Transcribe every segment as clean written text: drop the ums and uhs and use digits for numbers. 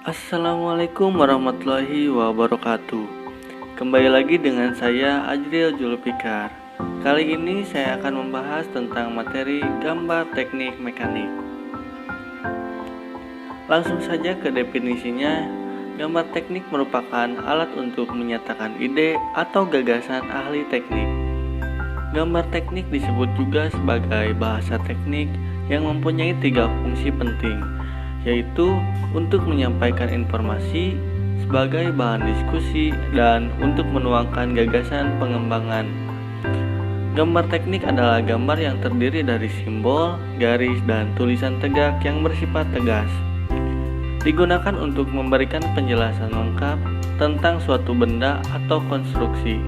Assalamualaikum warahmatullahi wabarakatuh. Kembali lagi dengan saya Ajril Julfikar. Kali ini saya akan membahas tentang materi gambar teknik mekanik. Langsung saja ke definisinya. Gambar teknik merupakan alat untuk menyatakan ide atau gagasan ahli teknik. Gambar teknik disebut juga sebagai bahasa teknik yang mempunyai 3 fungsi penting, yaitu untuk menyampaikan informasi sebagai bahan diskusi dan untuk menuangkan gagasan pengembangan. Gambar teknik adalah gambar yang terdiri dari simbol, garis, dan tulisan tegak yang bersifat tegas. Digunakan untuk memberikan penjelasan lengkap tentang suatu benda atau konstruksi.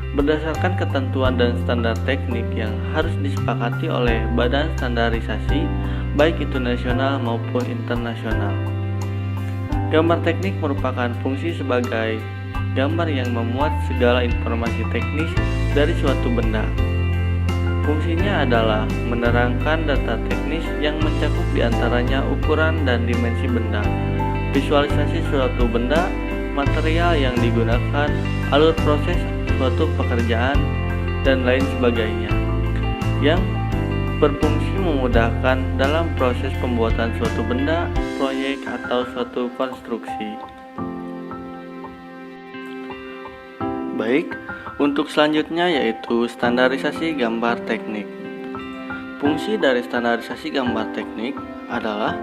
Berdasarkan ketentuan dan standar teknik yang harus disepakati oleh badan standarisasi, baik itu nasional maupun internasional. Gambar teknik merupakan fungsi sebagai gambar yang memuat segala informasi teknis dari suatu benda. Fungsinya adalah menerangkan data teknis yang mencakup diantaranya ukuran dan dimensi benda, visualisasi suatu benda, material yang digunakan, alur proses suatu pekerjaan, dan lain sebagainya, yang berfungsi memudahkan dalam proses pembuatan suatu benda, proyek, atau suatu konstruksi. Baik, untuk selanjutnya yaitu standarisasi gambar teknik. Fungsi dari standarisasi gambar teknik adalah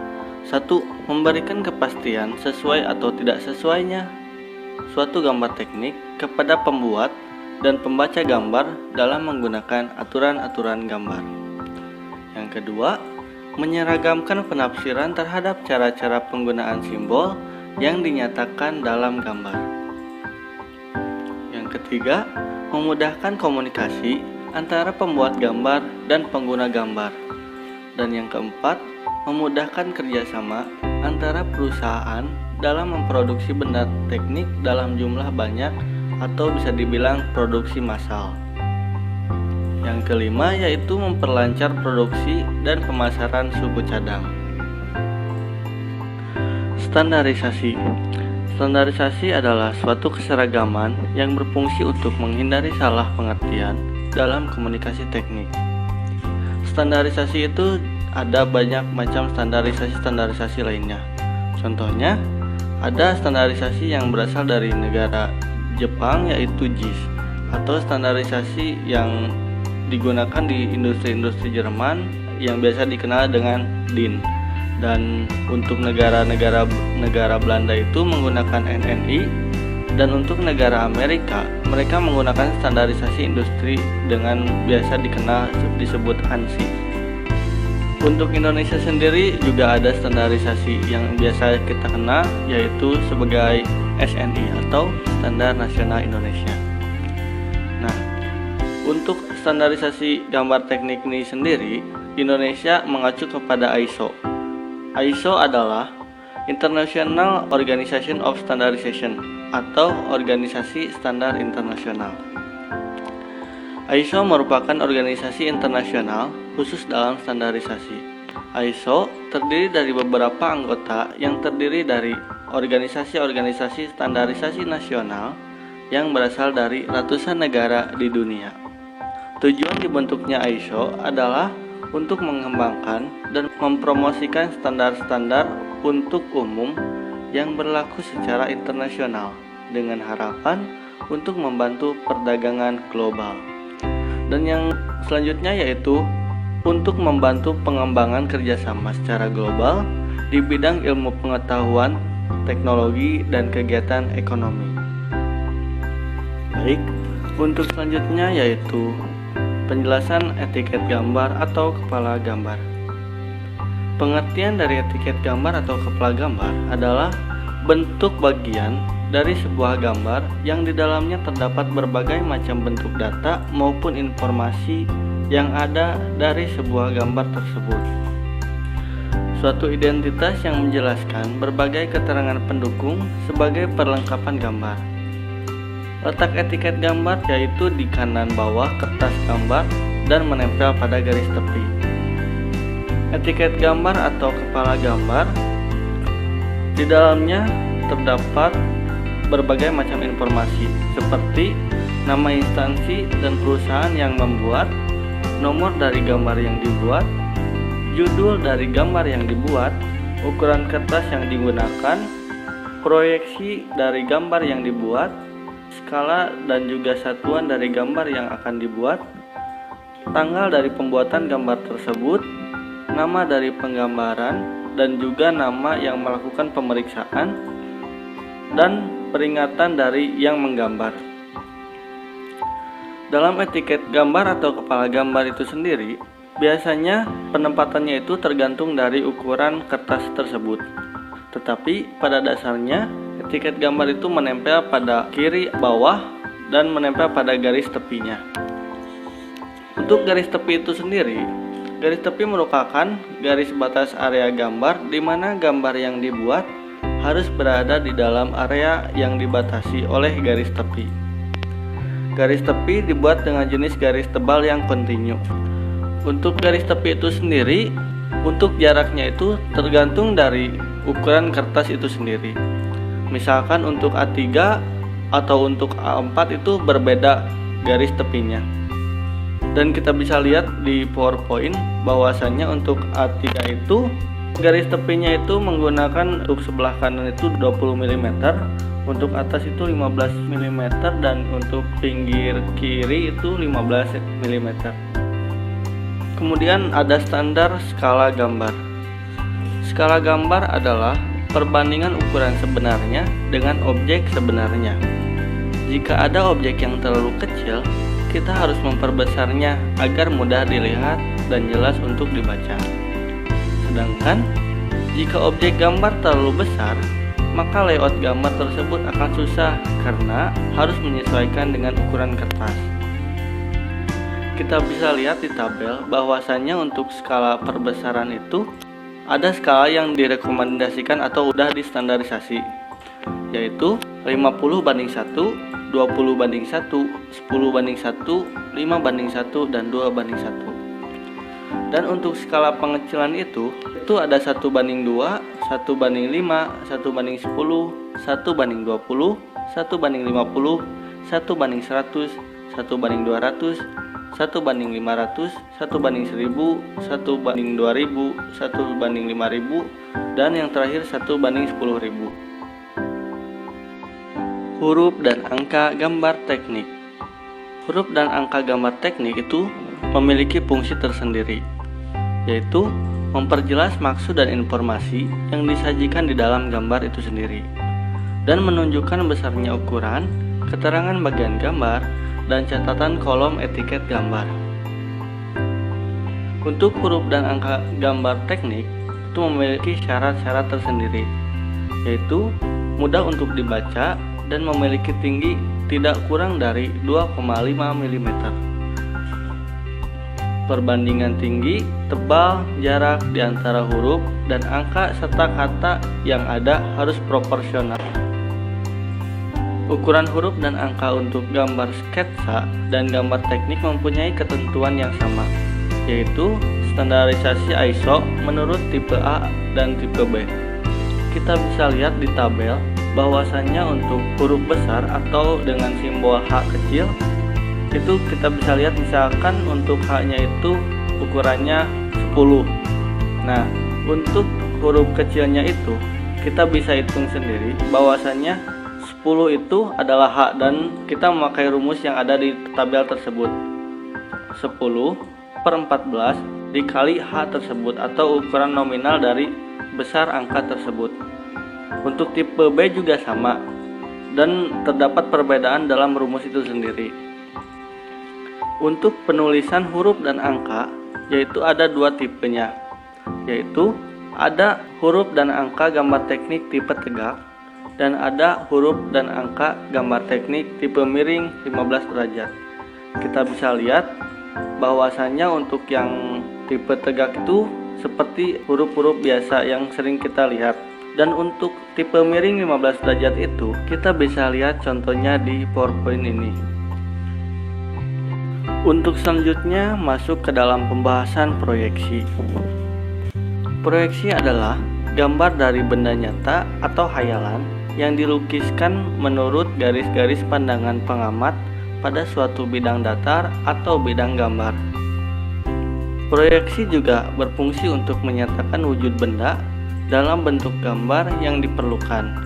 1. Memberikan kepastian sesuai atau tidak sesuainya suatu gambar teknik kepada pembuat dan pembaca gambar dalam menggunakan aturan-aturan gambar. Yang kedua, menyeragamkan penafsiran terhadap cara-cara penggunaan simbol yang dinyatakan dalam gambar. Yang ketiga, memudahkan komunikasi antara pembuat gambar dan pengguna gambar. Dan yang keempat, memudahkan kerjasama antara perusahaan dalam memproduksi benda teknik dalam jumlah banyak atau bisa dibilang produksi massal. Yang kelima yaitu memperlancar produksi dan pemasaran suku cadang. Standarisasi. Standarisasi adalah suatu keseragaman yang berfungsi untuk menghindari salah pengertian dalam komunikasi teknik. Standarisasi itu ada banyak macam standarisasi lainnya. Contohnya, ada standarisasi yang berasal dari negara Jepang yaitu JIS, atau standarisasi yang digunakan di industri-industri Jerman yang biasa dikenal dengan DIN. Dan untuk negara Belanda itu menggunakan NNI, dan untuk negara Amerika mereka menggunakan standarisasi industri dengan biasa disebut ANSI. Untuk Indonesia sendiri juga ada standarisasi yang biasa kita kenal yaitu sebagai SNI atau Standar Nasional Indonesia. Nah, untuk standarisasi gambar teknik ini sendiri, Indonesia mengacu kepada ISO. ISO adalah International Organization of Standardization atau Organisasi Standar Internasional. ISO merupakan organisasi internasional khusus dalam standarisasi. ISO terdiri dari beberapa anggota yang terdiri dari organisasi-organisasi standarisasi nasional yang berasal dari ratusan negara di dunia. Tujuan dibentuknya ISO adalah untuk mengembangkan dan mempromosikan standar-standar untuk umum yang berlaku secara internasional dengan harapan untuk membantu perdagangan global. Dan yang selanjutnya yaitu untuk membantu pengembangan kerjasama secara global di bidang ilmu pengetahuan, teknologi, dan kegiatan ekonomi. Baik, untuk selanjutnya yaitu penjelasan etiket gambar atau kepala gambar. Pengertian dari etiket gambar atau kepala gambar adalah bentuk bagian dari sebuah gambar yang di dalamnya terdapat berbagai macam bentuk data maupun informasi yang ada dari sebuah gambar tersebut. Suatu identitas yang menjelaskan berbagai keterangan pendukung sebagai perlengkapan gambar. Letak etiket gambar yaitu di kanan bawah kertas gambar dan menempel pada garis tepi. Etiket gambar atau kepala gambar Di dalamnya terdapat berbagai macam informasi seperti nama instansi dan perusahaan yang membuat, nomor dari gambar yang dibuat, judul dari gambar yang dibuat, ukuran kertas yang digunakan, proyeksi dari gambar yang dibuat, skala dan juga satuan dari gambar yang akan dibuat, tanggal dari pembuatan gambar tersebut, nama dari penggambaran, dan juga nama yang melakukan pemeriksaan, dan peringatan dari yang menggambar. Dalam etiket gambar atau kepala gambar itu sendiri, biasanya penempatannya itu tergantung dari ukuran kertas tersebut. Tetapi pada dasarnya etiket gambar itu menempel pada kiri bawah dan menempel pada garis tepinya. Untuk garis tepi itu sendiri, garis tepi merupakan garis batas area gambar di mana gambar yang dibuat harus berada di dalam area yang dibatasi oleh garis tepi. Garis tepi dibuat dengan jenis garis tebal yang kontinu. Untuk garis tepi itu sendiri, untuk jaraknya itu tergantung dari ukuran kertas itu sendiri. Misalkan untuk A3 atau untuk A4 itu berbeda garis tepinya. Dan kita bisa lihat di PowerPoint bahwasannya untuk A3 itu garis tepinya itu menggunakan untuk sebelah kanan itu 20 mm, untuk atas itu 15 mm, dan untuk pinggir kiri itu 15 mm. Kemudian ada standar skala gambar. Skala gambar adalah perbandingan ukuran sebenarnya dengan objek sebenarnya. Jika ada objek yang terlalu kecil, kita harus memperbesarnya agar mudah dilihat dan jelas untuk dibaca. Sedangkan jika objek gambar terlalu besar, maka layout gambar tersebut akan susah karena harus menyesuaikan dengan ukuran kertas. Kita bisa lihat di tabel bahwasannya untuk skala perbesaran itu ada skala yang direkomendasikan atau udah distandarisasi, yaitu 50:1, 20:1, 10:1, 5:1, dan 2:1. Dan untuk skala pengecilan itu ada 1:2, 1:5, 1:10, 1:20, 1:50, 1:100, 1:200, 1:500, 1:1000, 1:2000, 1:5000, dan yang terakhir 1:10.000. Huruf dan angka gambar teknik. Huruf dan angka gambar teknik itu memiliki fungsi tersendiri, yaitu memperjelas maksud dan informasi yang disajikan di dalam gambar itu sendiri, dan menunjukkan besarnya ukuran, keterangan bagian gambar, dan catatan kolom etiket gambar. Untuk huruf dan angka gambar teknik itu memiliki syarat-syarat tersendiri, yaitu mudah untuk dibaca dan memiliki tinggi tidak kurang dari 2,5 mm. Perbandingan tinggi, tebal, jarak di antara huruf dan angka serta kata yang ada harus proporsional. Ukuran huruf dan angka untuk gambar sketsa dan gambar teknik mempunyai ketentuan yang sama, yaitu standarisasi ISO menurut tipe A dan tipe B. Kita bisa lihat di tabel bahwasannya untuk huruf besar atau dengan simbol H kecil itu kita bisa lihat misalkan untuk H-nya itu ukurannya 10. Nah, untuk huruf kecilnya itu kita bisa hitung sendiri bahwasannya 10 itu adalah H, dan kita memakai rumus yang ada di tabel tersebut. 10/14 dikali H tersebut atau ukuran nominal dari besar angka tersebut. Untuk tipe B juga sama, dan terdapat perbedaan dalam rumus itu sendiri. Untuk penulisan huruf dan angka, yaitu ada dua tipenya, yaitu ada huruf dan angka gambar teknik tipe tegak, dan ada huruf dan angka gambar teknik tipe miring 15 derajat. Kita bisa lihat bahwasannya untuk yang tipe tegak itu seperti huruf-huruf biasa yang sering kita lihat. Dan untuk tipe miring 15 derajat itu kita bisa lihat contohnya di PowerPoint ini. Untuk selanjutnya masuk ke dalam pembahasan proyeksi. Proyeksi adalah gambar dari benda nyata atau hayalan yang dilukiskan menurut garis-garis pandangan pengamat pada suatu bidang datar atau bidang gambar. Proyeksi juga berfungsi untuk menyatakan wujud benda dalam bentuk gambar yang diperlukan.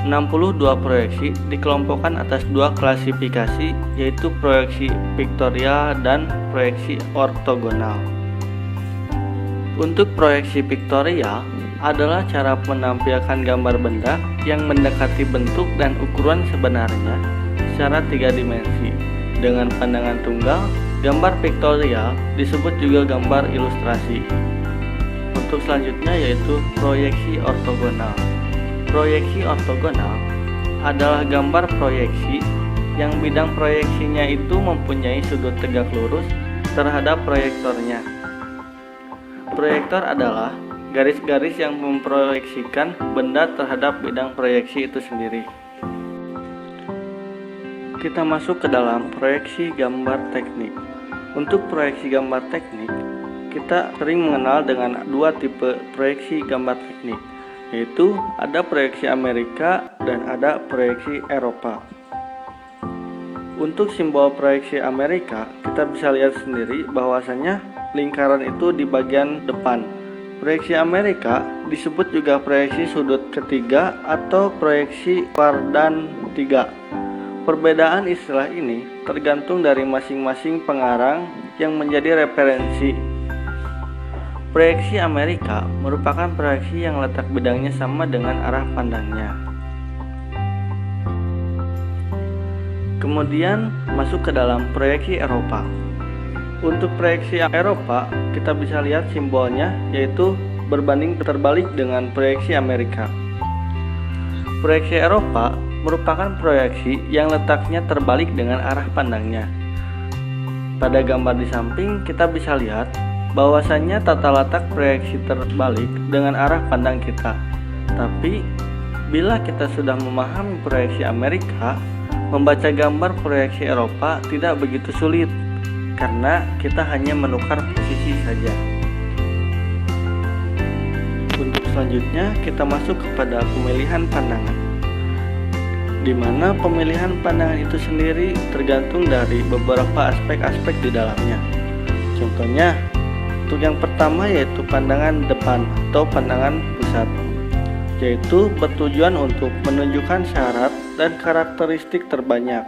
62 proyeksi dikelompokkan atas dua klasifikasi, yaitu proyeksi piktorial dan proyeksi ortogonal. Untuk proyeksi piktorial adalah cara menampilkan gambar benda yang mendekati bentuk dan ukuran sebenarnya secara 3 dimensi. Dengan pandangan tunggal, gambar piktorial disebut juga gambar ilustrasi. Untuk selanjutnya yaitu proyeksi ortogonal. Proyeksi ortogonal adalah gambar proyeksi yang bidang proyeksinya itu mempunyai sudut tegak lurus terhadap proyektornya. Proyektor adalah garis-garis yang memproyeksikan benda terhadap bidang proyeksi itu sendiri. Kita masuk ke dalam proyeksi gambar teknik. Untuk proyeksi gambar teknik, kita sering mengenal dengan dua tipe proyeksi gambar teknik, yaitu ada proyeksi Amerika dan ada proyeksi Eropa. Untuk simbol proyeksi Amerika, kita bisa lihat sendiri bahwasanya lingkaran itu di bagian depan. Proyeksi Amerika disebut juga proyeksi sudut ketiga atau proyeksi Cardan 3. Perbedaan istilah ini tergantung dari masing-masing pengarang yang menjadi referensi. Proyeksi Amerika merupakan proyeksi yang letak bidangnya sama dengan arah pandangnya. Kemudian masuk ke dalam proyeksi Eropa. Untuk proyeksi Eropa, kita bisa lihat simbolnya yaitu berbanding terbalik dengan proyeksi Amerika. Proyeksi Eropa merupakan proyeksi yang letaknya terbalik dengan arah pandangnya. Pada gambar di samping kita bisa lihat bahwasannya tata letak proyeksi terbalik dengan arah pandang kita. Tapi bila kita sudah memahami proyeksi Amerika, membaca gambar proyeksi Eropa tidak begitu sulit karena kita hanya menukar posisi saja. Untuk selanjutnya kita masuk kepada pemilihan pandangan, di mana pemilihan pandangan itu sendiri tergantung dari beberapa aspek-aspek di dalamnya. Contohnya, untuk yang pertama yaitu pandangan depan atau pandangan pusat, yaitu bertujuan untuk menunjukkan syarat dan karakteristik terbanyak.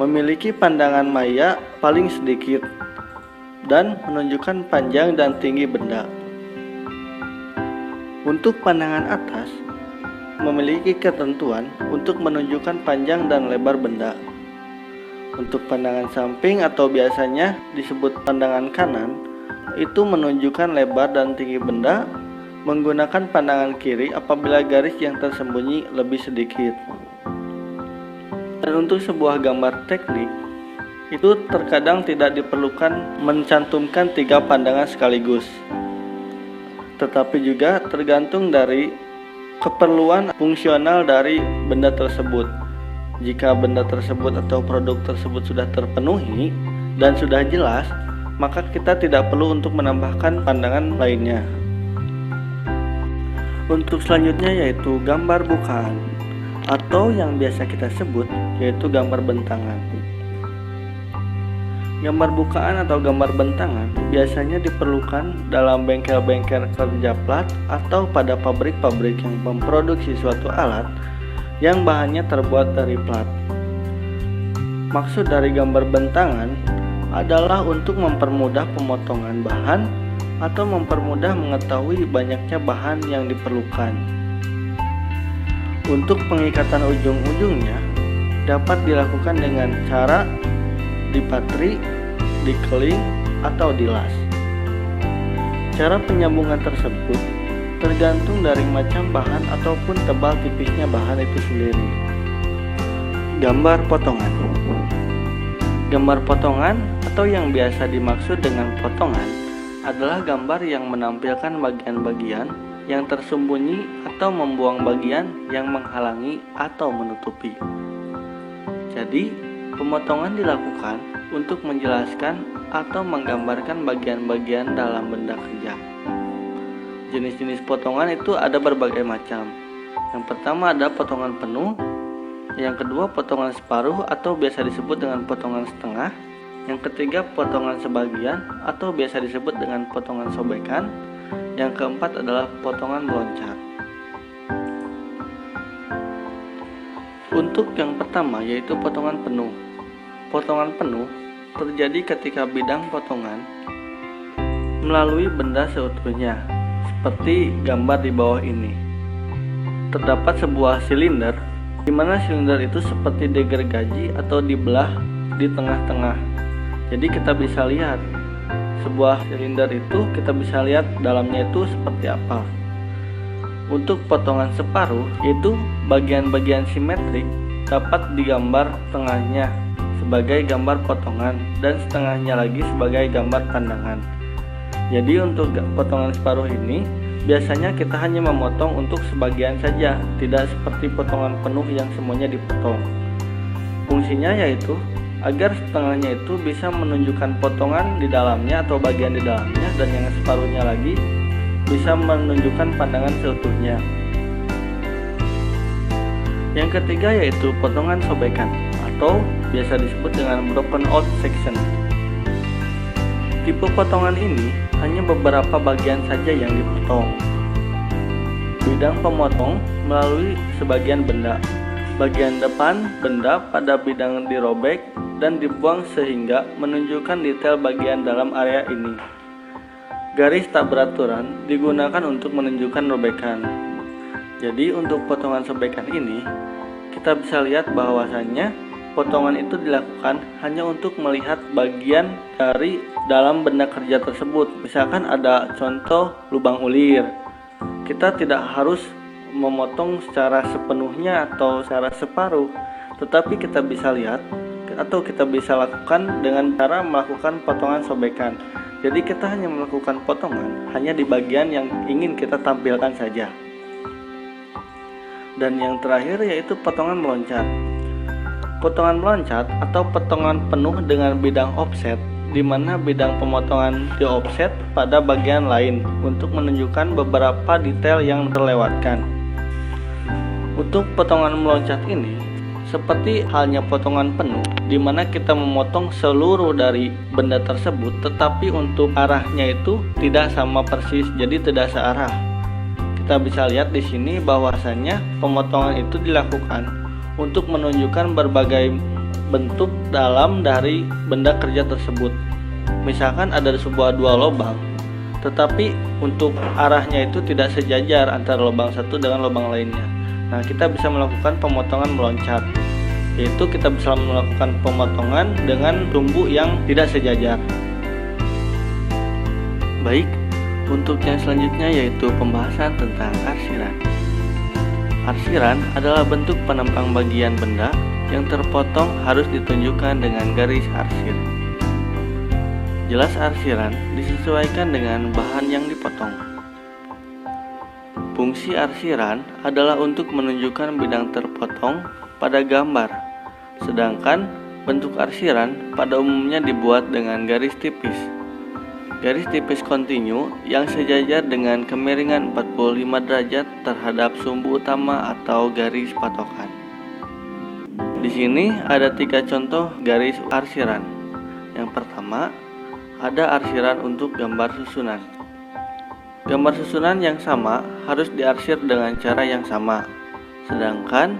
Memiliki pandangan maya paling sedikit dan menunjukkan panjang dan tinggi benda. Untuk pandangan atas, memiliki ketentuan untuk menunjukkan panjang dan lebar benda. Untuk pandangan samping atau biasanya disebut pandangan kanan, itu menunjukkan lebar dan tinggi benda, menggunakan pandangan kiri apabila garis yang tersembunyi lebih sedikit. Dan untuk sebuah gambar teknik, itu terkadang tidak diperlukan mencantumkan 3 pandangan sekaligus, tetapi juga tergantung dari keperluan fungsional dari benda tersebut. Jika benda tersebut atau produk tersebut sudah terpenuhi dan sudah jelas, maka kita tidak perlu untuk menambahkan pandangan lainnya. Untuk selanjutnya yaitu gambar bukaan atau yang biasa kita sebut yaitu gambar bentangan. Gambar bukaan atau gambar bentangan biasanya diperlukan dalam bengkel-bengkel kerja plat atau pada pabrik-pabrik yang memproduksi suatu alat yang bahannya terbuat dari plat. Maksud dari gambar bentangan adalah untuk mempermudah pemotongan bahan atau mempermudah mengetahui banyaknya bahan yang diperlukan. Untuk pengikatan ujung-ujungnya dapat dilakukan dengan cara dipatri, dikeling, atau dilas. Cara penyambungan tersebut tergantung dari macam bahan ataupun tebal tipisnya bahan itu sendiri. Gambar potongan. Gambar potongan atau yang biasa dimaksud dengan potongan adalah gambar yang menampilkan bagian-bagian yang tersembunyi atau membuang bagian yang menghalangi atau menutupi. Jadi, pemotongan dilakukan untuk menjelaskan atau menggambarkan bagian-bagian dalam benda kerja. Jenis-jenis potongan itu ada berbagai macam. Yang pertama ada potongan penuh, yang kedua potongan separuh atau biasa disebut dengan potongan setengah, yang ketiga potongan sebagian atau biasa disebut dengan potongan sobekan, yang keempat adalah potongan meloncat. Untuk yang pertama yaitu potongan penuh. Potongan penuh terjadi ketika bidang potongan melalui benda seutuhnya, seperti gambar di bawah ini. Terdapat sebuah silinder, di mana silinder itu seperti digergaji atau dibelah di tengah-tengah. Jadi kita bisa lihat sebuah silinder itu, kita bisa lihat dalamnya itu seperti apa. Untuk potongan separuh, yaitu bagian-bagian simetrik dapat digambar tengahnya sebagai gambar potongan dan setengahnya lagi sebagai gambar pandangan. Jadi untuk potongan separuh ini biasanya kita hanya memotong untuk sebagian saja, tidak seperti potongan penuh yang semuanya dipotong. Fungsinya yaitu agar setengahnya itu bisa menunjukkan potongan di dalamnya atau bagian di dalamnya, dan yang separuhnya lagi bisa menunjukkan pandangan seutuhnya. Yang ketiga yaitu potongan sobekan atau biasa disebut dengan broken out section. Tipe potongan ini hanya beberapa bagian saja yang dipotong. Bidang pemotong melalui sebagian benda. Bagian depan benda pada bidang dirobek dan dibuang sehingga menunjukkan detail bagian dalam area ini. Garis tak beraturan digunakan untuk menunjukkan robekan. Jadi untuk potongan sobekan ini kita bisa lihat bahwasannya potongan itu dilakukan hanya untuk melihat bagian dari dalam benda kerja tersebut. Misalkan ada contoh lubang ulir, kita tidak harus memotong secara sepenuhnya atau secara separuh, tetapi kita bisa lihat atau kita bisa lakukan dengan cara melakukan potongan sobekan. Jadi kita hanya melakukan potongan hanya di bagian yang ingin kita tampilkan saja. Dan yang terakhir yaitu potongan meloncat. Potongan meloncat atau potongan penuh dengan bidang offset, di mana bidang pemotongan di offset pada bagian lain untuk menunjukkan beberapa detail yang terlewatkan. Untuk potongan meloncat ini seperti halnya potongan penuh, di mana kita memotong seluruh dari benda tersebut, tetapi untuk arahnya itu tidak sama persis, jadi tidak searah. Kita bisa lihat di sini bahwasannya pemotongan itu dilakukan untuk menunjukkan berbagai bentuk dalam dari benda kerja tersebut. Misalkan ada sebuah dua lubang, tetapi untuk arahnya itu tidak sejajar antara lubang satu dengan lubang lainnya. Nah, kita bisa melakukan pemotongan meloncat, yaitu kita bisa melakukan pemotongan dengan tumbuh yang tidak sejajar. Baik, untuk yang selanjutnya yaitu pembahasan tentang arsiran. Arsiran adalah bentuk penempang bagian benda yang terpotong harus ditunjukkan dengan garis arsir. Jelas arsiran disesuaikan dengan bahan yang dipotong. Fungsi arsiran adalah untuk menunjukkan bidang terpotong pada gambar, sedangkan bentuk arsiran pada umumnya dibuat dengan garis tipis. Garis tipis kontinu yang sejajar dengan kemiringan 45 derajat terhadap sumbu utama atau garis patokan. Di sini ada 3 contoh garis arsiran. Yang pertama, ada arsiran untuk gambar susunan. Gambar susunan yang sama harus diarsir dengan cara yang sama. Sedangkan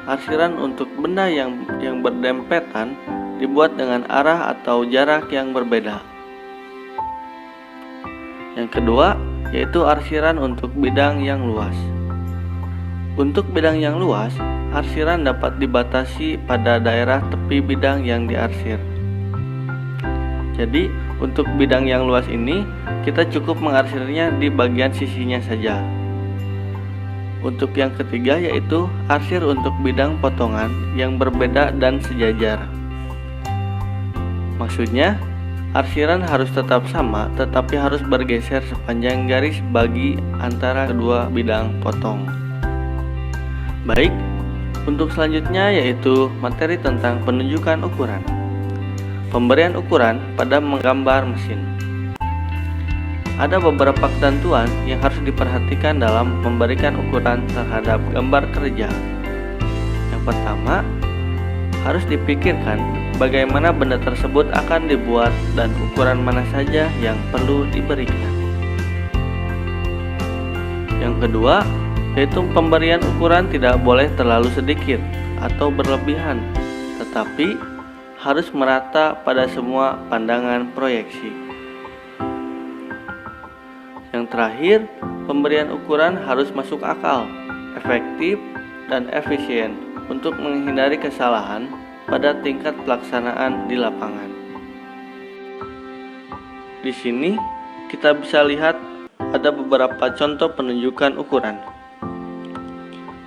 arsiran untuk benda yang berdempetan dibuat dengan arah atau jarak yang berbeda. Yang kedua, yaitu arsiran untuk bidang yang luas. Untuk bidang yang luas, arsiran dapat dibatasi pada daerah tepi bidang yang diarsir. Jadi, untuk bidang yang luas ini, kita cukup mengarsirnya di bagian sisinya saja. Untuk yang ketiga, yaitu arsir untuk bidang potongan yang berbeda dan sejajar. Maksudnya, arsiran harus tetap sama, tetapi harus bergeser sepanjang garis bagi antara kedua bidang potong. Baik, untuk selanjutnya yaitu materi tentang penunjukan ukuran. Pemberian ukuran pada menggambar mesin. ada beberapa ketentuan yang harus diperhatikan dalam memberikan ukuran terhadap gambar kerja. Yang pertama, harus dipikirkan bagaimana benda tersebut akan dibuat dan ukuran mana saja yang perlu diberikan. Yang kedua, yaitu pemberian ukuran tidak boleh terlalu sedikit atau berlebihan, tetapi harus merata pada semua pandangan proyeksi. Yang terakhir, pemberian ukuran harus masuk akal, efektif, dan efisien untuk menghindari kesalahan pada tingkat pelaksanaan di lapangan. Di sini kita bisa lihat ada beberapa contoh penunjukan ukuran.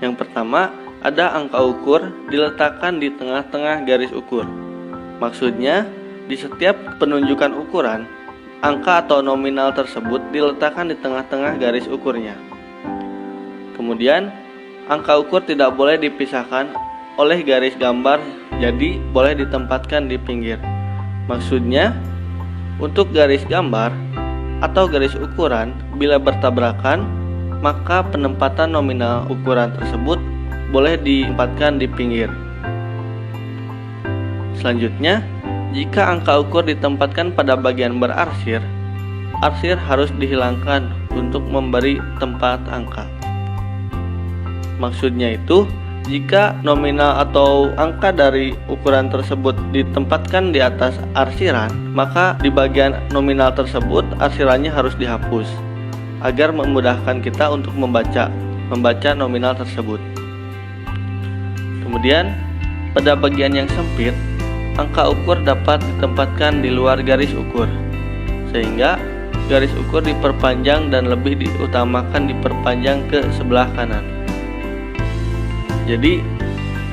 Yang pertama, ada angka ukur diletakkan di tengah-tengah garis ukur. Maksudnya, di setiap penunjukan ukuran, angka atau nominal tersebut diletakkan di tengah-tengah garis ukurnya. Kemudian, angka ukur tidak boleh dipisahkan oleh garis gambar, jadi boleh ditempatkan di pinggir. Maksudnya, untuk garis gambar atau garis ukuran bila bertabrakan, maka penempatan nominal ukuran tersebut boleh ditempatkan di pinggir. Selanjutnya, jika angka ukur ditempatkan pada bagian berarsir, arsir harus dihilangkan untuk memberi tempat angka. Maksudnya itu, jika nominal atau angka dari ukuran tersebut ditempatkan di atas arsiran, maka di bagian nominal tersebut arsirannya harus dihapus agar memudahkan kita untuk membaca nominal tersebut. Kemudian, pada bagian yang sempit, angka ukur dapat ditempatkan di luar garis ukur, sehingga garis ukur diperpanjang dan lebih diutamakan diperpanjang ke sebelah kanan. Jadi,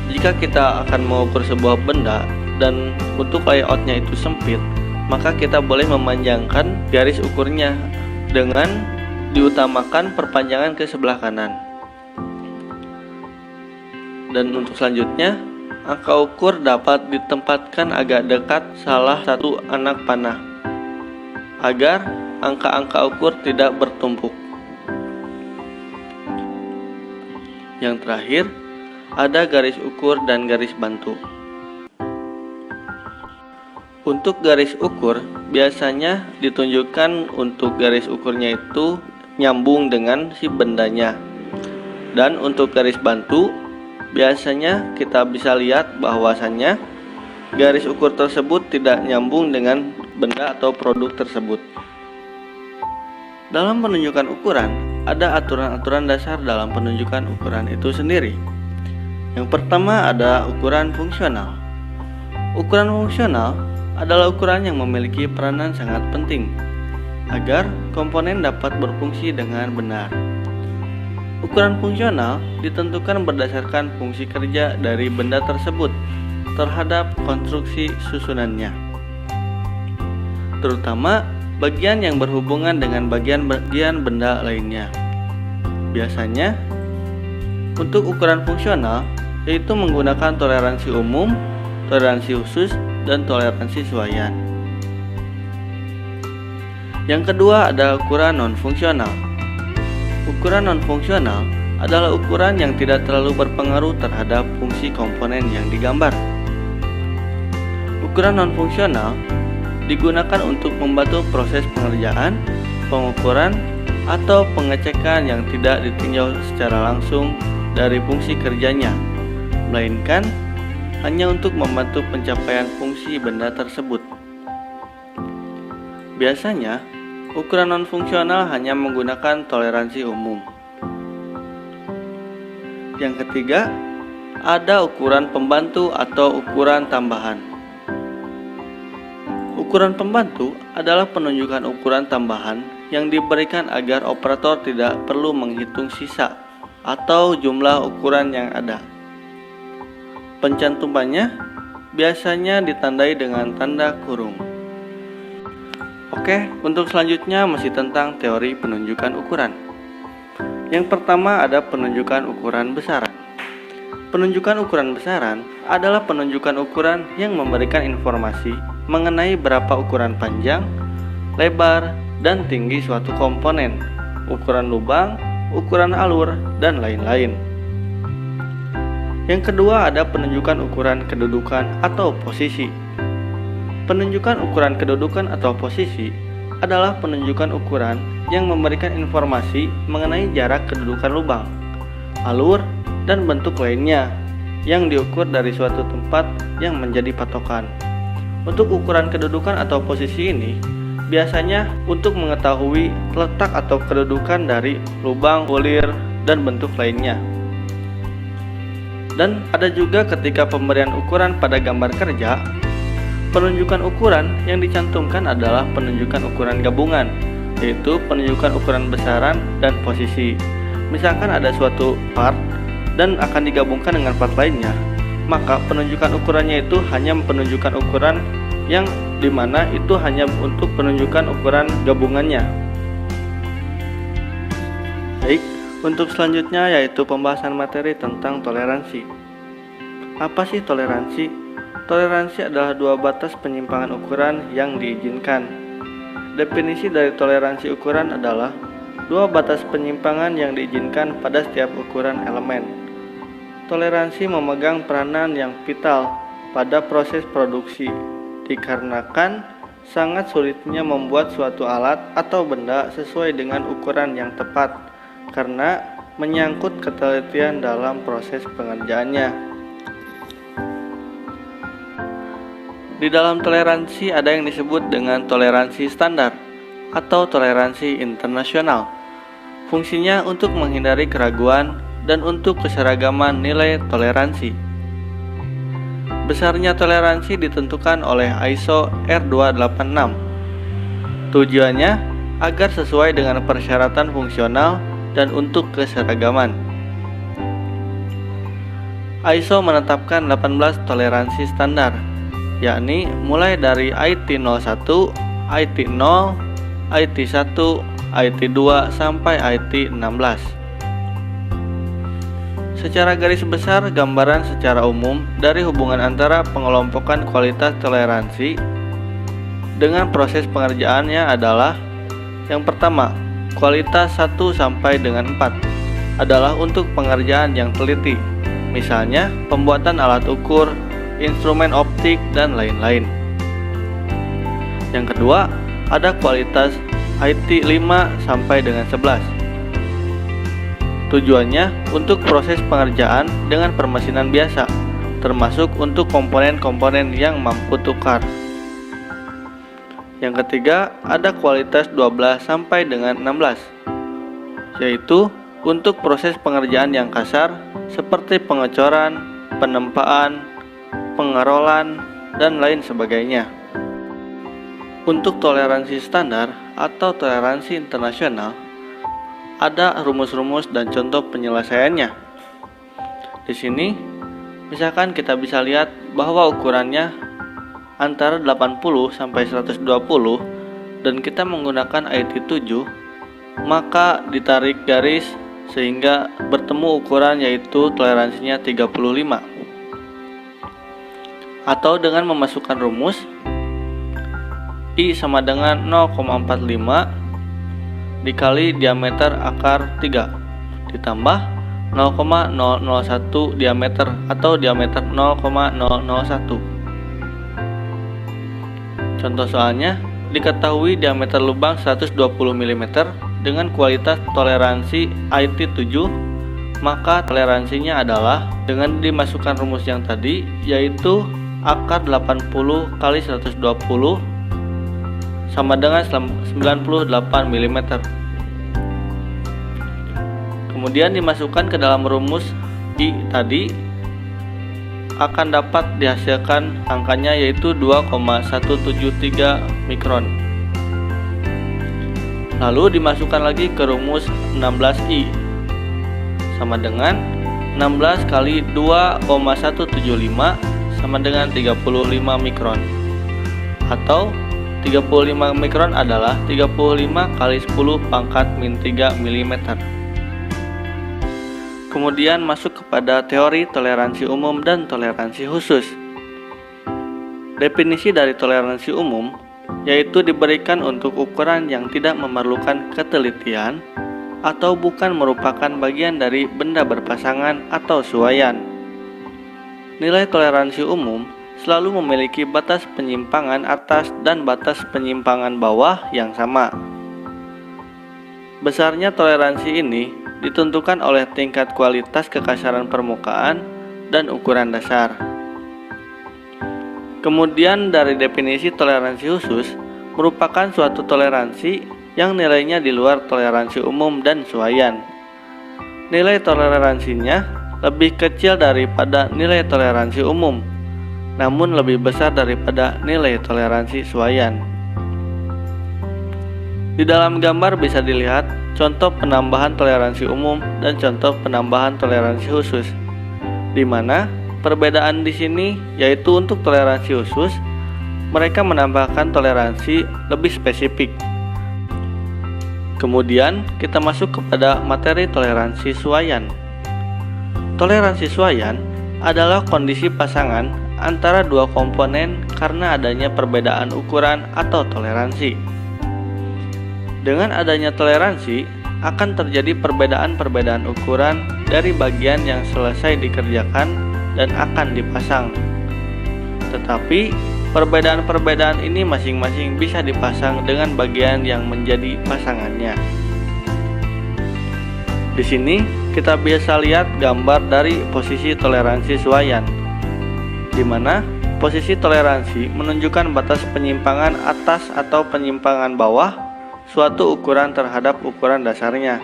jika kita akan mengukur sebuah benda dan untuk layoutnya itu sempit, maka kita boleh memanjangkan garis ukurnya dengan diutamakan perpanjangan ke sebelah kanan. Dan untuk selanjutnya, angka ukur dapat ditempatkan agak dekat salah satu anak panah agar angka-angka ukur tidak bertumpuk. Yang terakhir, ada garis ukur dan garis bantu. Untuk garis ukur biasanya ditunjukkan untuk garis ukurnya itu nyambung dengan si bendanya. Dan untuk garis bantu biasanya kita bisa lihat bahwasannya garis ukur tersebut tidak nyambung dengan benda atau produk tersebut. Dalam penunjukan ukuran, ada aturan-aturan dasar dalam penunjukan ukuran itu sendiri. Yang pertama ada ukuran fungsional. Ukuran fungsional adalah ukuran yang memiliki peranan sangat penting agar komponen dapat berfungsi dengan benar. Ukuran fungsional ditentukan berdasarkan fungsi kerja dari benda tersebut terhadap konstruksi susunannya, terutama bagian yang berhubungan dengan bagian-bagian benda lainnya. Biasanya, untuk ukuran fungsional yaitu menggunakan toleransi umum, toleransi khusus, dan toleransi suaian. Yang kedua ada ukuran non-fungsional. Ukuran non-fungsional adalah ukuran yang tidak terlalu berpengaruh terhadap fungsi komponen yang digambar. Ukuran non-fungsional digunakan untuk membantu proses pengerjaan, pengukuran, atau pengecekan yang tidak ditinjau secara langsung dari fungsi kerjanya, melainkan hanya untuk membantu pencapaian fungsi benda tersebut. Biasanya, ukuran non-fungsional hanya menggunakan toleransi umum. Yang ketiga, ada ukuran pembantu atau ukuran tambahan. Ukuran pembantu adalah penunjukan ukuran tambahan yang diberikan agar operator tidak perlu menghitung sisa atau jumlah ukuran yang ada. Pencantumannya biasanya ditandai dengan tanda kurung. Oke, untuk selanjutnya masih tentang teori penunjukan ukuran. Yang pertama ada penunjukan ukuran besaran. Penunjukan ukuran besaran adalah penunjukan ukuran yang memberikan informasi mengenai berapa ukuran panjang, lebar, dan tinggi suatu komponen, ukuran lubang, ukuran alur, dan lain-lain. Yang kedua ada penunjukan ukuran kedudukan atau posisi. Penunjukan ukuran kedudukan atau posisi adalah penunjukan ukuran yang memberikan informasi mengenai jarak kedudukan lubang, alur, dan bentuk lainnya yang diukur dari suatu tempat yang menjadi patokan. Untuk ukuran kedudukan atau posisi ini biasanya untuk mengetahui letak atau kedudukan dari lubang, bulir, dan bentuk lainnya. Dan ada juga ketika pemberian ukuran pada gambar kerja, penunjukan ukuran yang dicantumkan adalah penunjukan ukuran gabungan, yaitu penunjukan ukuran besaran dan posisi. Misalkan ada suatu part dan akan digabungkan dengan part lainnya, maka penunjukan ukurannya itu hanya penunjukan ukuran yang dimana itu hanya untuk penunjukan ukuran gabungannya. Baik, untuk selanjutnya yaitu pembahasan materi tentang toleransi. Apa sih toleransi? Toleransi adalah dua batas penyimpangan ukuran yang diizinkan. Definisi dari toleransi ukuran adalah dua batas penyimpangan yang diizinkan pada setiap ukuran elemen. Toleransi memegang peranan yang vital pada proses produksi, dikarenakan sangat sulitnya membuat suatu alat atau benda sesuai dengan ukuran yang tepat, karena menyangkut ketelitian dalam proses pengerjaannya. Di dalam toleransi ada yang disebut dengan toleransi standar atau toleransi internasional. Fungsinya untuk menghindari keraguan dan untuk keseragaman nilai toleransi. Besarnya toleransi ditentukan oleh ISO R286. Tujuannya agar sesuai dengan persyaratan fungsional dan untuk keseragaman. ISO menetapkan 18 toleransi standar, yakni mulai dari IT01, IT0, IT1, IT2 sampai IT16. Secara garis besar, gambaran secara umum dari hubungan antara pengelompokan kualitas toleransi dengan proses pengerjaannya adalah: yang pertama, kualitas 1 sampai dengan 4 adalah untuk pengerjaan yang teliti, misalnya pembuatan alat ukur, instrumen optik, dan lain-lain. Yang kedua, ada kualitas IT 5 sampai dengan 11. Tujuannya untuk proses pengerjaan dengan permesinan biasa, termasuk untuk komponen-komponen yang mampu tukar. Yang ketiga, ada kualitas 12 sampai dengan 16, yaitu untuk proses pengerjaan yang kasar seperti pengecoran, penempaan, pengerolan, dan lain sebagainya. Untuk toleransi standar atau toleransi internasional, ada rumus-rumus dan contoh penyelesaiannya. Di sini, misalkan kita bisa lihat bahwa ukurannya antara 80 sampai 120 dan kita menggunakan IT7, maka ditarik garis sehingga bertemu ukuran yaitu toleransinya 35. Atau dengan memasukkan rumus I sama dengan 0,45 dikali diameter akar 3 ditambah 0,001 diameter atau diameter 0,001. Contoh soalnya, diketahui diameter lubang 120 mm dengan kualitas toleransi IT7, maka toleransinya adalah dengan dimasukkan rumus yang tadi, yaitu akar 80 kali 120 sama dengan 98 mm. Kemudian dimasukkan ke dalam rumus I tadi, akan dapat dihasilkan angkanya yaitu 2,173 mikron. Lalu dimasukkan lagi ke rumus 16I sama dengan 16 kali 2,175 sama dengan 35 mikron, atau 35 mikron adalah 35 kali 10 pangkat min 3 mm. Kemudian masuk kepada teori toleransi umum dan toleransi khusus. Definisi dari toleransi umum yaitu diberikan untuk ukuran yang tidak memerlukan ketelitian atau bukan merupakan bagian dari benda berpasangan atau suaian. Nilai toleransi umum selalu memiliki batas penyimpangan atas dan batas penyimpangan bawah yang sama. Besarnya toleransi ini ditentukan oleh tingkat kualitas kekasaran permukaan dan ukuran dasar. Kemudian dari definisi toleransi khusus merupakan suatu toleransi yang nilainya di luar toleransi umum dan suaian. Nilai toleransinya lebih kecil daripada nilai toleransi umum, namun lebih besar daripada nilai toleransi suaian. Di dalam gambar bisa dilihat contoh penambahan toleransi umum dan contoh penambahan toleransi khusus, di mana perbedaan di sini yaitu untuk toleransi khusus, mereka menambahkan toleransi lebih spesifik. Kemudian kita masuk kepada materi toleransi suaian. Toleransi suaian adalah kondisi pasangan antara dua komponen karena adanya perbedaan ukuran atau toleransi. Dengan adanya toleransi, akan terjadi perbedaan-perbedaan ukuran dari bagian yang selesai dikerjakan dan akan dipasang. Tetapi, perbedaan-perbedaan ini masing-masing bisa dipasang dengan bagian yang menjadi pasangannya. Di sini, kita bisa lihat gambar dari posisi toleransi suaian, di mana posisi toleransi menunjukkan batas penyimpangan atas atau penyimpangan bawah suatu ukuran terhadap ukuran dasarnya.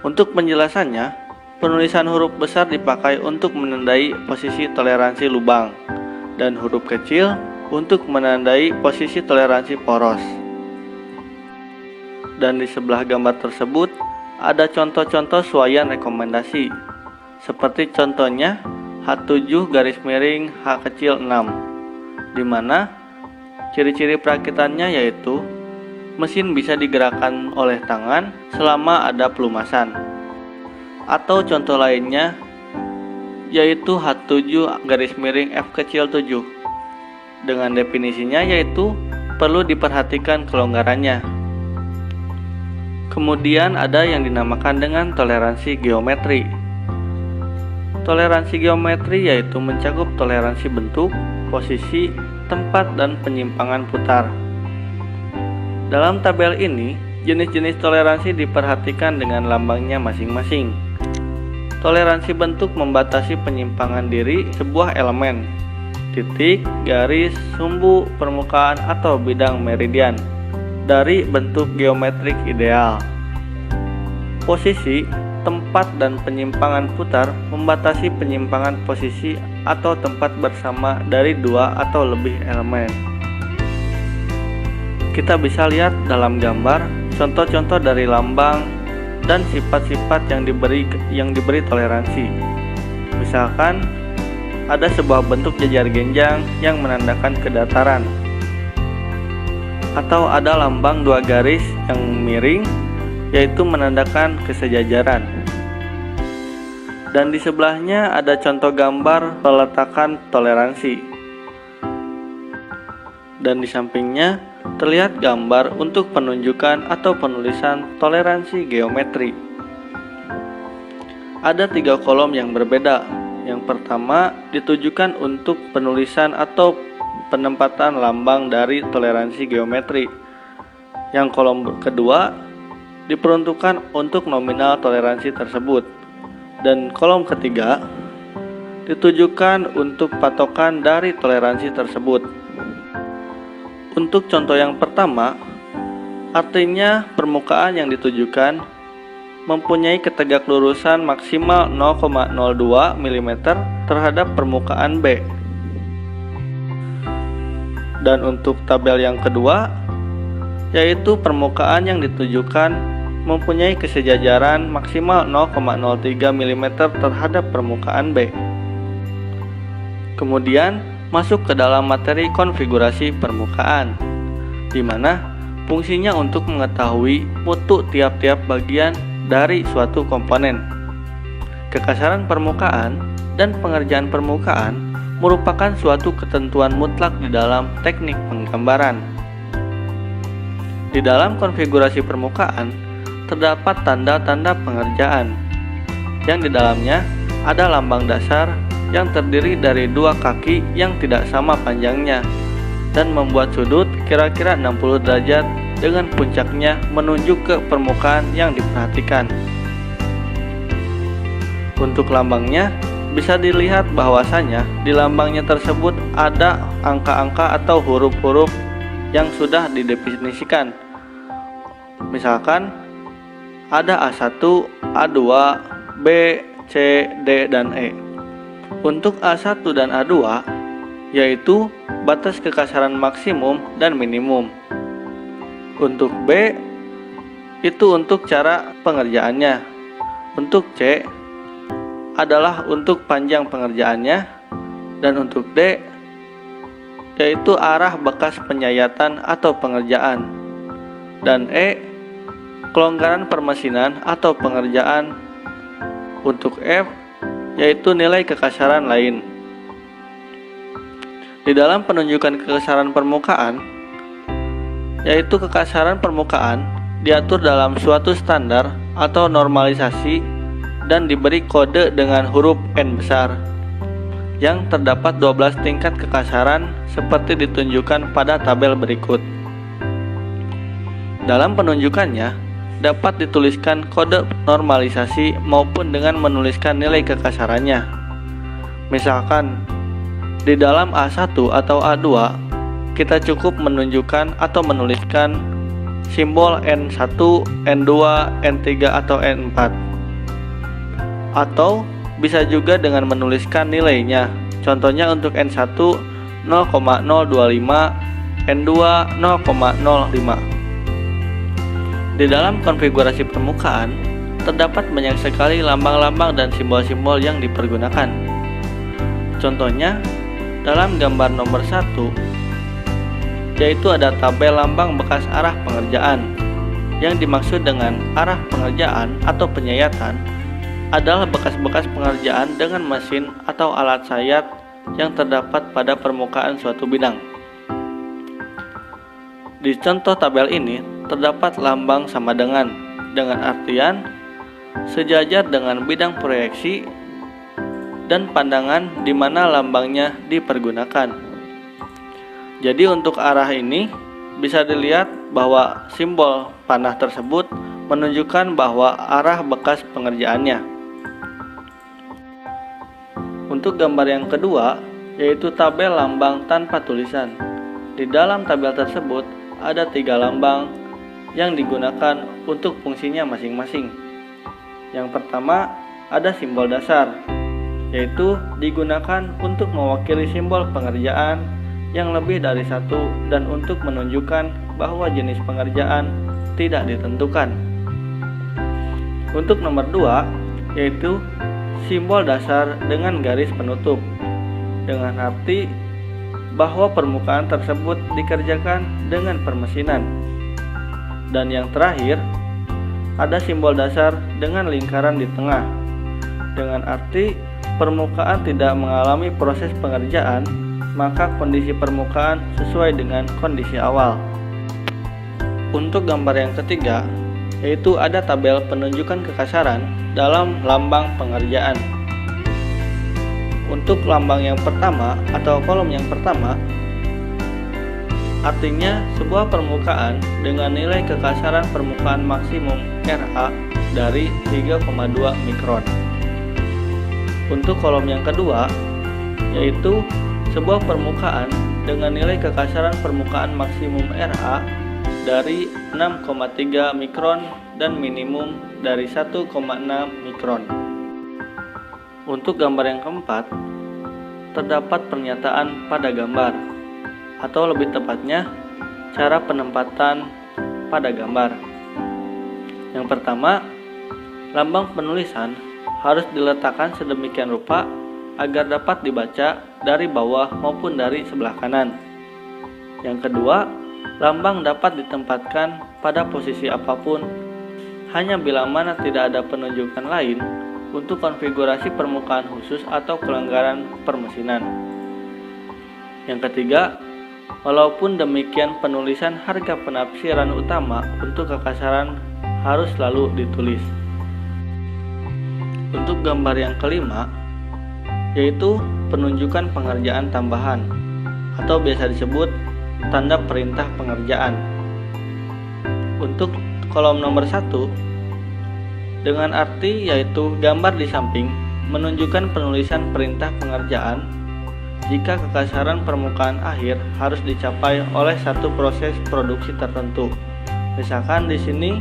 Untuk penjelasannya, penulisan huruf besar dipakai untuk menandai posisi toleransi lubang dan huruf kecil untuk menandai posisi toleransi poros. Dan di sebelah gambar tersebut ada contoh-contoh suaian rekomendasi, seperti contohnya H7 garis miring H kecil 6, di mana ciri-ciri perakitannya yaitu mesin bisa digerakkan oleh tangan selama ada pelumasan. Atau contoh lainnya yaitu H7 garis miring F kecil 7. Dengan definisinya yaitu perlu diperhatikan kelonggarannya. Kemudian ada yang dinamakan dengan toleransi geometri. Toleransi geometri yaitu mencakup toleransi bentuk, posisi, tempat, dan penyimpangan putar. Dalam tabel ini, jenis-jenis toleransi diperhatikan dengan lambangnya masing-masing. Toleransi bentuk membatasi penyimpangan diri sebuah elemen, titik, garis, sumbu, permukaan, atau bidang meridian dari bentuk geometrik ideal. Posisi, tempat, dan penyimpangan putar membatasi penyimpangan posisi atau tempat bersama dari dua atau lebih elemen. Kita bisa lihat dalam gambar contoh-contoh dari lambang dan sifat-sifat yang diberi toleransi. Misalkan ada sebuah bentuk jajar genjang yang menandakan kedataran, atau ada lambang dua garis yang miring yaitu menandakan kesejajaran. Dan di sebelahnya ada contoh gambar peletakan toleransi. Dan di sampingnya terlihat gambar untuk penunjukan atau penulisan toleransi geometri. Ada 3 kolom yang berbeda. Yang pertama ditujukan untuk penulisan atau penempatan lambang dari toleransi geometri. Yang kolom kedua diperuntukkan untuk nominal toleransi tersebut. Dan kolom ketiga ditujukan untuk patokan dari toleransi tersebut. Untuk contoh yang pertama, artinya permukaan yang ditujukan mempunyai ketegaklurusan maksimal 0,02 mm terhadap permukaan B. Dan untuk tabel yang kedua, yaitu permukaan yang ditujukan mempunyai kesejajaran maksimal 0,03 mm terhadap permukaan B. Kemudian masuk ke dalam materi konfigurasi permukaan, di mana fungsinya untuk mengetahui mutu tiap-tiap bagian dari suatu komponen. Kekasaran permukaan dan pengerjaan permukaan merupakan suatu ketentuan mutlak di dalam teknik penggambaran. Di dalam konfigurasi permukaan, terdapat tanda-tanda pengerjaan, yang di dalamnya ada lambang dasar yang terdiri dari dua kaki yang tidak sama panjangnya dan membuat sudut kira-kira 60 derajat dengan puncaknya menunjuk ke permukaan yang diperhatikan. Untuk lambangnya, bisa dilihat bahwasanya di lambangnya tersebut ada angka-angka atau huruf-huruf yang sudah didefinisikan. Misalkan ada A1, A2, B, C, D, dan E. Untuk A1 dan A2 yaitu batas kekasaran maksimum dan minimum. Untuk B itu untuk cara pengerjaannya. Untuk C adalah untuk panjang pengerjaannya, dan untuk D yaitu arah bekas penyayatan atau pengerjaan, dan E kelonggaran permesinan atau pengerjaan. Untuk F yaitu nilai kekasaran lain. Di dalam penunjukan kekasaran permukaan, yaitu kekasaran permukaan diatur dalam suatu standar atau normalisasi dan diberi kode dengan huruf N besar, yang terdapat 12 tingkat kekasaran seperti ditunjukkan pada tabel berikut. Dalam penunjukannya, dapat dituliskan kode normalisasi maupun dengan menuliskan nilai kekasarannya. Misalkan, di dalam A1 atau A2, kita cukup menunjukkan atau menuliskan simbol N1, N2, N3, atau N4. Atau bisa juga dengan menuliskan nilainya. Contohnya untuk N1 0,025, N2 0,05. Di dalam konfigurasi permukaan, terdapat banyak sekali lambang-lambang dan simbol-simbol yang dipergunakan. Contohnya, dalam gambar nomor 1, yaitu ada tabel lambang bekas arah pengerjaan. Yang dimaksud dengan arah pengerjaan atau penyayatan adalah bekas-bekas pengerjaan dengan mesin atau alat sayat yang terdapat pada permukaan suatu bidang. Di contoh tabel ini terdapat lambang sama dengan artian sejajar dengan bidang proyeksi dan pandangan di mana lambangnya dipergunakan. Jadi untuk arah ini bisa dilihat bahwa simbol panah tersebut menunjukkan bahwa arah bekas pengerjaannya. Untuk gambar yang kedua, yaitu tabel lambang tanpa tulisan. Di dalam tabel tersebut ada 3 lambang yang digunakan untuk fungsinya masing-masing. Yang pertama, ada simbol dasar, yaitu digunakan untuk mewakili simbol pengerjaan yang lebih dari satu dan untuk menunjukkan bahwa jenis pengerjaan tidak ditentukan. Untuk nomor 2, yaitu simbol dasar dengan garis penutup, dengan arti bahwa permukaan tersebut dikerjakan dengan permesinan. Dan yang terakhir, ada simbol dasar dengan lingkaran di tengah, dengan arti permukaan tidak mengalami proses pengerjaan, maka kondisi permukaan sesuai dengan kondisi awal. Untuk gambar yang ketiga, yaitu ada tabel penunjukan kekasaran dalam lambang pengerjaan. Untuk lambang yang pertama atau kolom yang pertama, artinya sebuah permukaan dengan nilai kekasaran permukaan maksimum RA dari 3,2 mikron. Untuk kolom yang kedua, yaitu sebuah permukaan dengan nilai kekasaran permukaan maksimum RA dari 6,3 mikron dan minimum dari 1,6 mikron. Untuk gambar yang keempat, terdapat pernyataan pada gambar, atau lebih tepatnya, cara penempatan pada gambar. Yang pertama, lambang penulisan harus diletakkan sedemikian rupa agar dapat dibaca dari bawah maupun dari sebelah kanan. Yang kedua, lambang dapat ditempatkan pada posisi apapun, hanya bila mana tidak ada penunjukan lain untuk konfigurasi permukaan khusus atau kelanggaran permesinan. Yang ketiga, walaupun demikian penulisan harga penafsiran utama untuk kekasaran harus selalu ditulis. Untuk gambar yang kelima, yaitu penunjukan pengerjaan tambahan atau biasa disebut tanda perintah pengerjaan. Untuk kolom nomor 1, dengan arti yaitu gambar di samping menunjukkan penulisan perintah pengerjaan jika kekasaran permukaan akhir harus dicapai oleh satu proses produksi tertentu. Misalkan di sini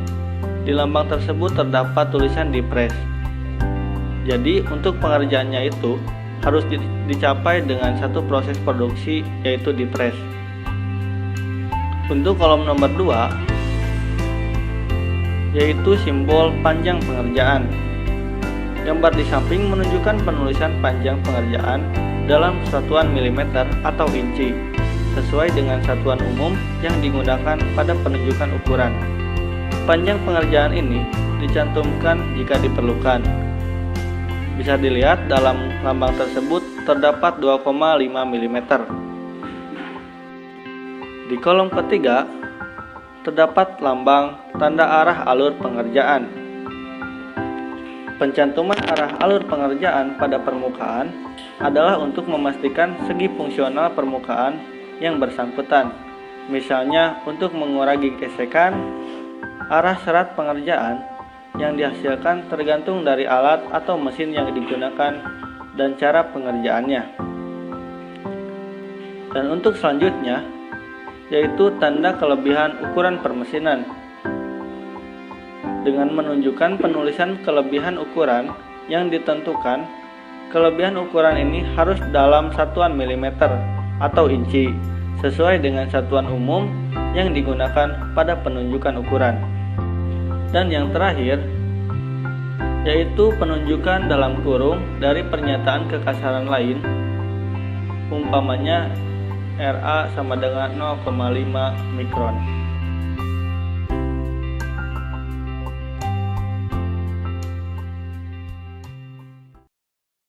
di lambang tersebut terdapat tulisan di press. Jadi untuk pengerjaannya itu harus dicapai dengan satu proses produksi yaitu di press. Untuk kolom nomor 2 yaitu simbol panjang pengerjaan. Gambar di samping menunjukkan penulisan panjang pengerjaan dalam satuan milimeter atau inci sesuai dengan satuan umum yang digunakan pada penunjukan ukuran. Panjang pengerjaan ini dicantumkan jika diperlukan. Bisa dilihat dalam lambang tersebut terdapat 2,5 mm. Di kolom ketiga terdapat lambang tanda arah alur pengerjaan. Pencantuman arah alur pengerjaan pada permukaan adalah untuk memastikan segi fungsional permukaan yang bersangkutan. Misalnya untuk mengurangi gesekan, arah serat pengerjaan yang dihasilkan tergantung dari alat atau mesin yang digunakan dan cara pengerjaannya. Dan untuk selanjutnya, yaitu tanda kelebihan ukuran permesinan. Dengan menunjukkan penulisan kelebihan ukuran yang ditentukan, kelebihan ukuran ini harus dalam satuan milimeter atau inci, sesuai dengan satuan umum yang digunakan pada penunjukan ukuran. Dan yang terakhir, yaitu penunjukan dalam kurung dari pernyataan kekasaran lain, umpamanya RA sama dengan 0,5 mikron.